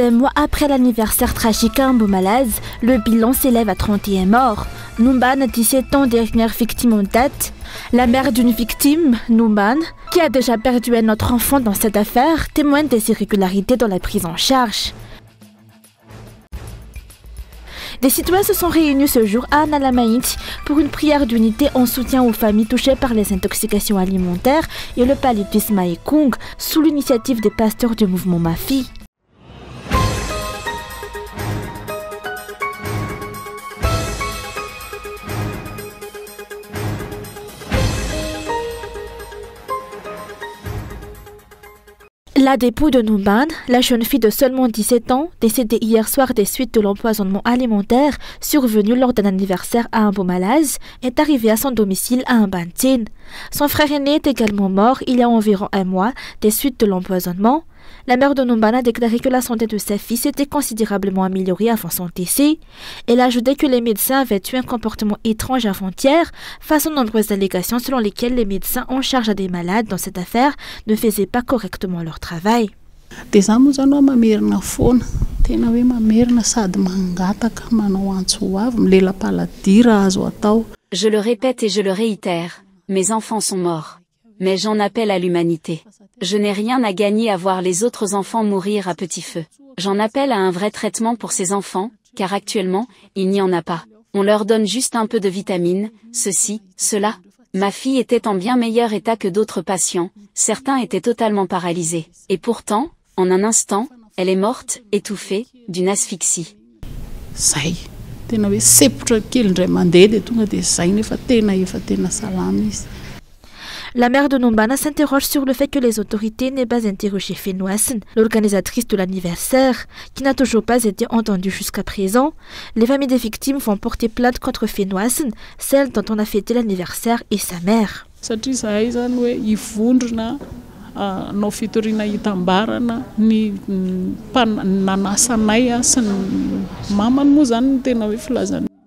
d'un mois après l'anniversaire tragique à Ambo-Malaz, le bilan s'élève à 31 morts. Numbane, 17 ans, dernière victime en date. La mère d'une victime, Numbane, qui a déjà perdu un autre enfant dans cette affaire, témoigne des irrégularités dans la prise en charge. Des citoyens se sont réunis ce jour à Analamaïti pour une prière d'unité en soutien aux familles touchées par les intoxications alimentaires et le paludisme à Ekong, sous l'initiative des pasteurs du mouvement Mafi. La dépouille de Numbane, la jeune fille de seulement 17 ans, décédée hier soir des suites de l'empoisonnement alimentaire survenu lors d'un anniversaire à Ambo-Malaz, est arrivée à son domicile à Mbantine. Son frère aîné est également mort il y a environ un mois des suites de l'empoisonnement. La mère de Numbane a déclaré que la santé de sa fille s'était considérablement améliorée avant son décès. Elle a ajouté que les médecins avaient eu un comportement étrange avant-hier face aux nombreuses allégations selon lesquelles les médecins en charge des malades dans cette affaire ne faisaient pas correctement leur travail. Je le répète et je le réitère, mes enfants sont morts. Mais j'en appelle à l'humanité. Je n'ai rien à gagner à voir les autres enfants mourir à petit feu. J'en appelle à un vrai traitement pour ces enfants, car actuellement, il n'y en a pas. On leur donne juste un peu de vitamines, ceci, cela. Ma fille était en bien meilleur état que d'autres patients, certains étaient totalement paralysés. Et pourtant, en un instant, elle est morte, étouffée, d'une asphyxie. La mère de Numbane s'interroge sur le fait que les autorités n'aient pas interrogé Fenoasen, l'organisatrice de l'anniversaire, qui n'a toujours pas été entendue jusqu'à présent. Les familles des victimes vont porter plainte contre Fenoasen, celle dont on a fêté l'anniversaire, et sa mère.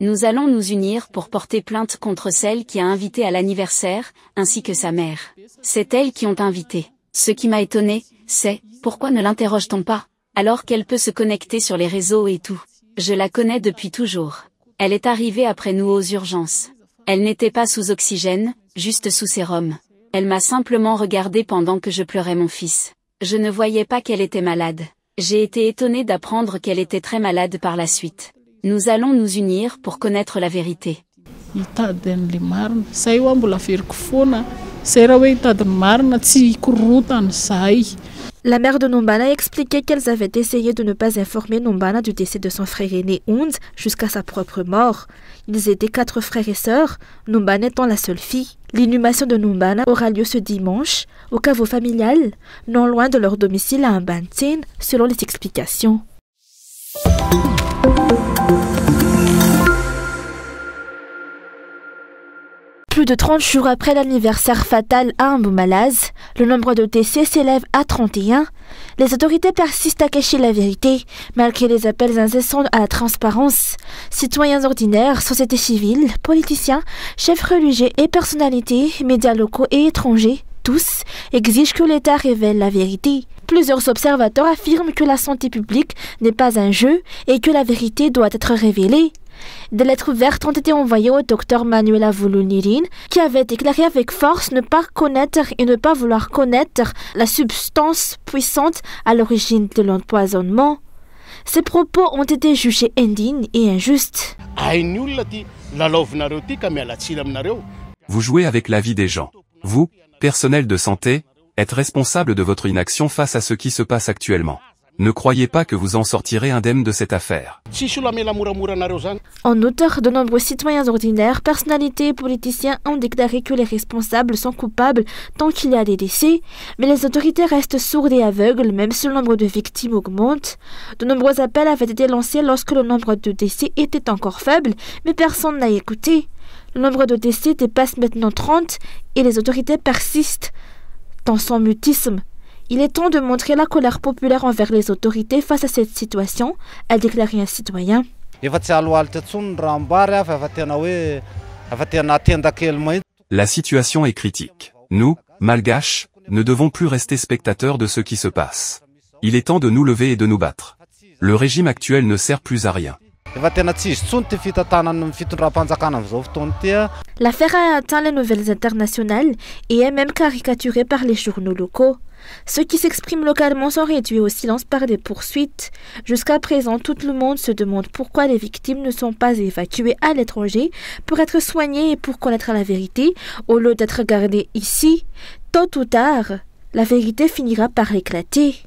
Nous allons nous unir pour porter plainte contre celle qui a invité à l'anniversaire, ainsi que sa mère. C'est elles qui ont invité. Ce qui m'a étonné, c'est, pourquoi ne l'interroge-t-on pas, alors qu'elle peut se connecter sur les réseaux et tout. Je la connais depuis toujours. Elle est arrivée après nous aux urgences. Elle n'était pas sous oxygène, juste sous sérum. Elle m'a simplement regardé pendant que je pleurais mon fils. Je ne voyais pas qu'elle était malade. J'ai été étonnée d'apprendre qu'elle était très malade par la suite. Nous allons nous unir pour connaître la vérité. La mère de Numbane a expliqué qu'elles avaient essayé de ne pas informer Numbane du décès de son frère aîné Ounz jusqu'à sa propre mort. Ils étaient 4 frères et sœurs, Numbane étant la seule fille. L'inhumation de Numbane aura lieu ce dimanche au caveau familial, non loin de leur domicile à Mbantine, selon les explications. Plus de 30 jours après l'anniversaire fatal à Ambo-Malaz, le nombre de décès s'élève à 31. Les autorités persistent à cacher la vérité, malgré les appels incessants à la transparence. Citoyens ordinaires, société civile, politiciens, chefs religieux et personnalités, médias locaux et étrangers, tous exigent que l'État révèle la vérité. Plusieurs observateurs affirment que la santé publique n'est pas un jeu et que la vérité doit être révélée. Des lettres ouvertes ont été envoyées au docteur Manuela Volunirin, qui avait déclaré avec force ne pas connaître et ne pas vouloir connaître la substance puissante à l'origine de l'empoisonnement. Ces propos ont été jugés indignes et injustes. Vous jouez avec la vie des gens. Vous, personnel de santé, êtes responsable de votre inaction face à ce qui se passe actuellement. Ne croyez pas que vous en sortirez indemne de cette affaire. En outre, de nombreux citoyens ordinaires, personnalités et politiciens ont déclaré que les responsables sont coupables tant qu'il y a des décès, mais les autorités restent sourdes et aveugles même si le nombre de victimes augmente. De nombreux appels avaient été lancés lorsque le nombre de décès était encore faible, mais personne n'a écouté. Le nombre de décès dépasse maintenant 30 et les autorités persistent dans son mutisme. Il est temps de montrer la colère populaire envers les autorités face à cette situation, a déclaré un citoyen. La situation est critique. Nous, Malgaches, ne devons plus rester spectateurs de ce qui se passe. Il est temps de nous lever et de nous battre. Le régime actuel ne sert plus à rien. L'affaire a atteint les nouvelles internationales et est même caricaturée par les journaux locaux. Ceux qui s'expriment localement sont réduits au silence par des poursuites. Jusqu'à présent, tout le monde se demande pourquoi les victimes ne sont pas évacuées à l'étranger pour être soignées et pour connaître la vérité, au lieu d'être gardées ici. Tôt ou tard, la vérité finira par éclater.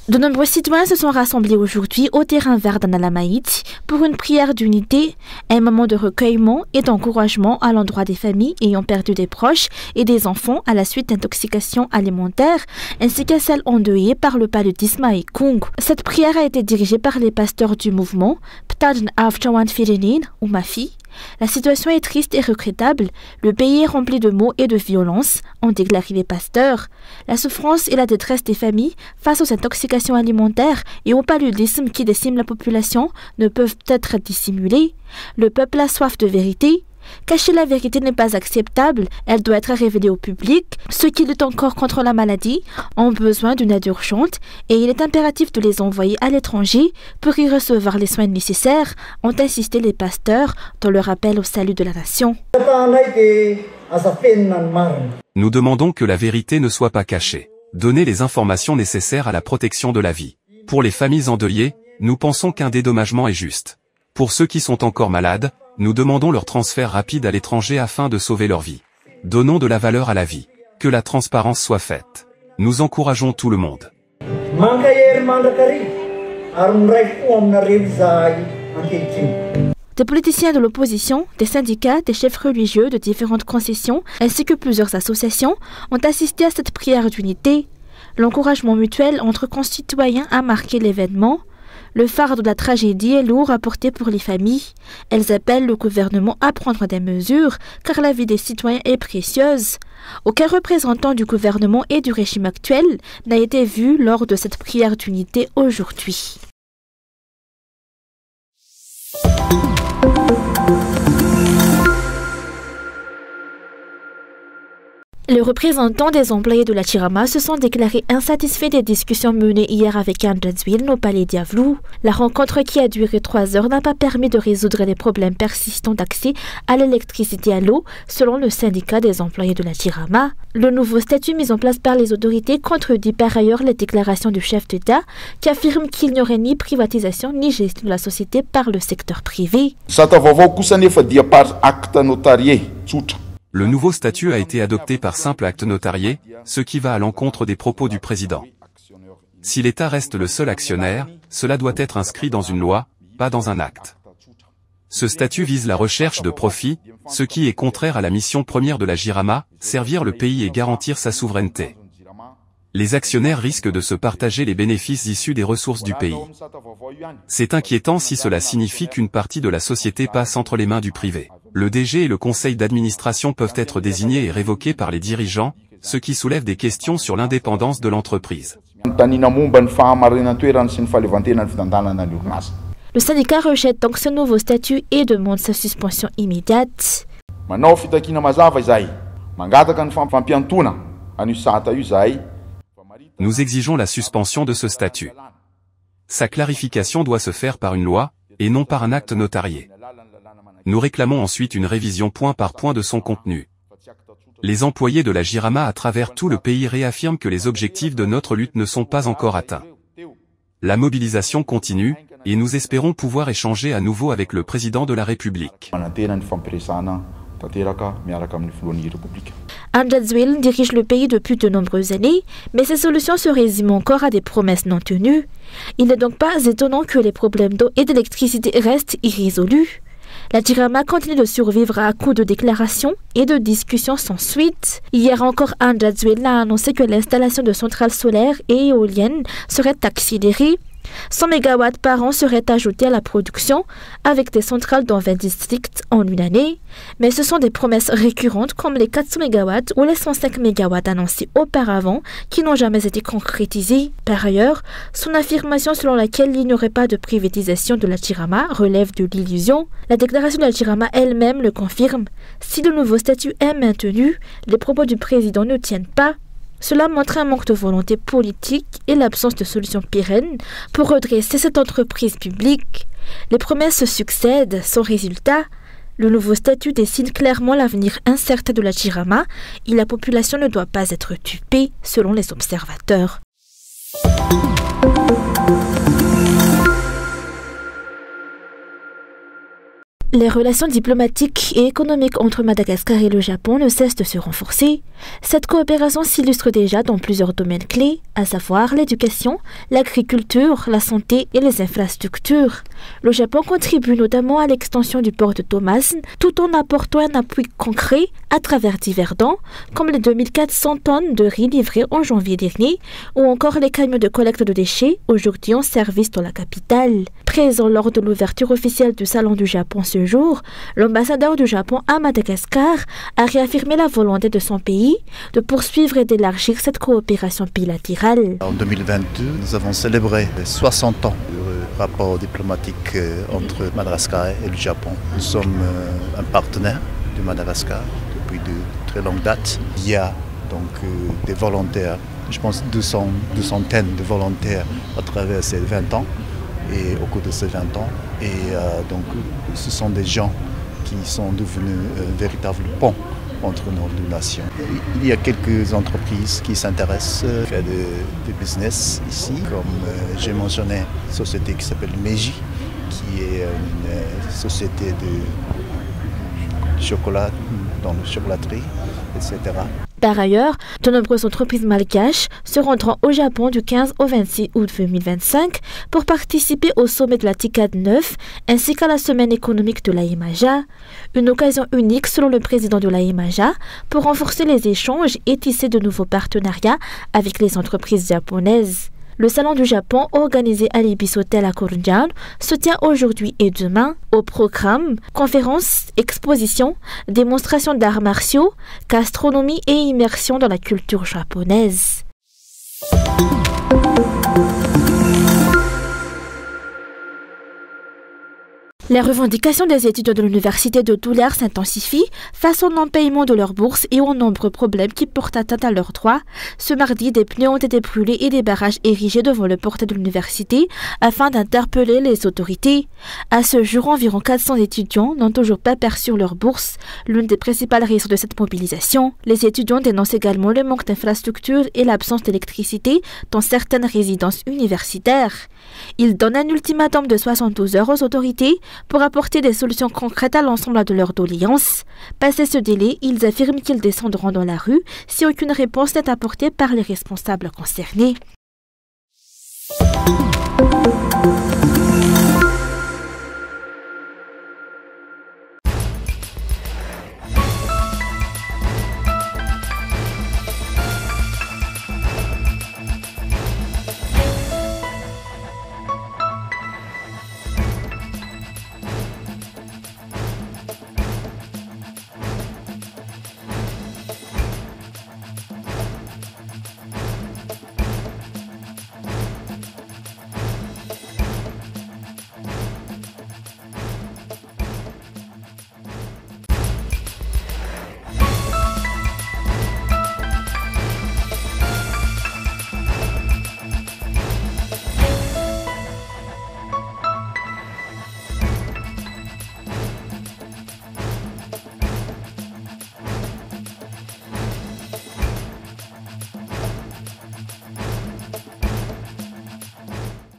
De nombreux citoyens se sont rassemblés aujourd'hui au terrain vert d'Annalamaït pour une prière d'unité, un moment de recueillement et d'encouragement à l'endroit des familles ayant perdu des proches et des enfants à la suite d'intoxication alimentaire, ainsi qu'à celles endeuillées par le paludisme à Ekung. Cette prière a été dirigée par les pasteurs du mouvement Ptadn Avchawan Firenin ou Mafi. La situation est triste et regrettable. Le pays est rempli de maux et de violences, ont déclaré les pasteurs. La souffrance et la détresse des familles face aux intoxications alimentaires et au paludisme qui décime la population ne peuvent être dissimulées. Le peuple a soif de vérité. Cacher la vérité n'est pas acceptable, elle doit être révélée au public. Ceux qui luttent encore contre la maladie ont besoin d'une aide urgente et il est impératif de les envoyer à l'étranger pour y recevoir les soins nécessaires, ont insisté les pasteurs dans leur appel au salut de la nation. Nous demandons que la vérité ne soit pas cachée. Donnez les informations nécessaires à la protection de la vie. Pour les familles endeuillées, nous pensons qu'un dédommagement est juste. Pour ceux qui sont encore malades, nous demandons leur transfert rapide à l'étranger afin de sauver leur vie. Donnons de la valeur à la vie. Que la transparence soit faite. Nous encourageons tout le monde. Des politiciens de l'opposition, des syndicats, des chefs religieux de différentes concessions, ainsi que plusieurs associations ont assisté à cette prière d'unité. L'encouragement mutuel entre concitoyens a marqué l'événement. Le fardeau de la tragédie est lourd à porter pour les familles. Elles appellent le gouvernement à prendre des mesures, car la vie des citoyens est précieuse. Aucun représentant du gouvernement et du régime actuel n'a été vu lors de cette prière d'unité aujourd'hui. Les représentants des employés de la Chirama se sont déclarés insatisfaits des discussions menées hier avec Andjadzwil au palais Diavlou. La rencontre qui a duré 3 heures n'a pas permis de résoudre les problèmes persistants d'accès à l'électricité et à l'eau, selon le syndicat des employés de la Chirama. Le nouveau statut mis en place par les autorités contredit par ailleurs les déclarations du chef d'État qui affirme qu'il n'y aurait ni privatisation ni gestion de la société par le secteur privé. Le nouveau statut a été adopté par simple acte notarié, ce qui va à l'encontre des propos du président. Si l'État reste le seul actionnaire, cela doit être inscrit dans une loi, pas dans un acte. Ce statut vise la recherche de profit, ce qui est contraire à la mission première de la Jirama, servir le pays et garantir sa souveraineté. Les actionnaires risquent de se partager les bénéfices issus des ressources du pays. C'est inquiétant si cela signifie qu'une partie de la société passe entre les mains du privé. Le DG et le conseil d'administration peuvent être désignés et révoqués par les dirigeants, ce qui soulève des questions sur l'indépendance de l'entreprise. Le syndicat rejette donc ce nouveau statut et demande sa suspension immédiate. Nous exigeons la suspension de ce statut. Sa clarification doit se faire par une loi, et non par un acte notarié. Nous réclamons ensuite une révision point par point de son contenu. Les employés de la Jirama à travers tout le pays réaffirment que les objectifs de notre lutte ne sont pas encore atteints. La mobilisation continue, et nous espérons pouvoir échanger à nouveau avec le président de la République. Andjadzwil dirige le pays depuis de nombreuses années, mais ses solutions se résument encore à des promesses non tenues. Il n'est donc pas étonnant que les problèmes d'eau et d'électricité restent irrésolus. La Jirama continue de survivre à coups de déclarations et de discussions sans suite. Hier encore, Andjadzwil a annoncé que l'installation de centrales solaires et éoliennes serait accélérée. 100 MW par an seraient ajoutés à la production avec des centrales dans 20 districts en une année, mais ce sont des promesses récurrentes comme les 400 MW ou les 105 MW annoncés auparavant qui n'ont jamais été concrétisés. Par ailleurs, son affirmation selon laquelle il n'y aurait pas de privatisation de la Chirama relève de l'illusion. La déclaration de la Chirama elle-même le confirme. Si le nouveau statut est maintenu, les propos du président ne tiennent pas. Cela montre un manque de volonté politique et l'absence de solution pérenne pour redresser cette entreprise publique. Les promesses se succèdent sans résultat. Le nouveau statut dessine clairement l'avenir incertain de la Chirama et la population ne doit pas être dupée selon les observateurs. Les relations diplomatiques et économiques entre Madagascar et le Japon ne cessent de se renforcer. Cette coopération s'illustre déjà dans plusieurs domaines clés, à savoir l'éducation, l'agriculture, la santé et les infrastructures. Le Japon contribue notamment à l'extension du port de Thomas, tout en apportant un appui concret à travers divers dons, comme les 2400 tonnes de riz livrées en janvier dernier, ou encore les camions de collecte de déchets, aujourd'hui en service dans la capitale. Présent lors de l'ouverture officielle du Salon du Japon ce jour, l'ambassadeur du Japon à Madagascar a réaffirmé la volonté de son pays de poursuivre et d'élargir cette coopération bilatérale. En 2022, nous avons célébré les 60 ans du rapport diplomatique entre Madagascar et le Japon. Nous sommes un partenaire de Madagascar depuis de très longue date. Il y a donc des volontaires, je pense deux centaines de volontaires à travers ces 20 ans. Et au cours de ces 20 ans, donc ce sont des gens qui sont devenus un véritable pont entre nos deux nations. Il y a quelques entreprises qui s'intéressent à faire des business ici, comme j'ai mentionné une société qui s'appelle Meiji, qui est une société de chocolat dans la chocolaterie, etc. Par ailleurs, de nombreuses entreprises malgaches se rendront au Japon du 15 au 26 août 2025 pour participer au sommet de la TICAD 9 ainsi qu'à la semaine économique de l'AIMAJA. Une occasion unique selon le président de l'AIMAJA pour renforcer les échanges et tisser de nouveaux partenariats avec les entreprises japonaises. Le Salon du Japon, organisé à l'Ibis Hotel à Kurunjan, se tient aujourd'hui et demain. Au programme, conférences, expositions, démonstrations d'arts martiaux, gastronomie et immersion dans la culture japonaise. Les revendications des étudiants de l'université de Doular s'intensifient face au non-paiement de leurs bourses et aux nombreux problèmes qui portent atteinte à leurs droits. Ce mardi, des pneus ont été brûlés et des barrages érigés devant le portail de l'université afin d'interpeller les autorités. À ce jour, environ 400 étudiants n'ont toujours pas perçu leurs bourses, l'une des principales raisons de cette mobilisation. Les étudiants dénoncent également le manque d'infrastructures et l'absence d'électricité dans certaines résidences universitaires. Ils donnent un ultimatum de 72 heures aux autorités pour apporter des solutions concrètes à l'ensemble de leurs doléances. Passé ce délai, ils affirment qu'ils descendront dans la rue si aucune réponse n'est apportée par les responsables concernés.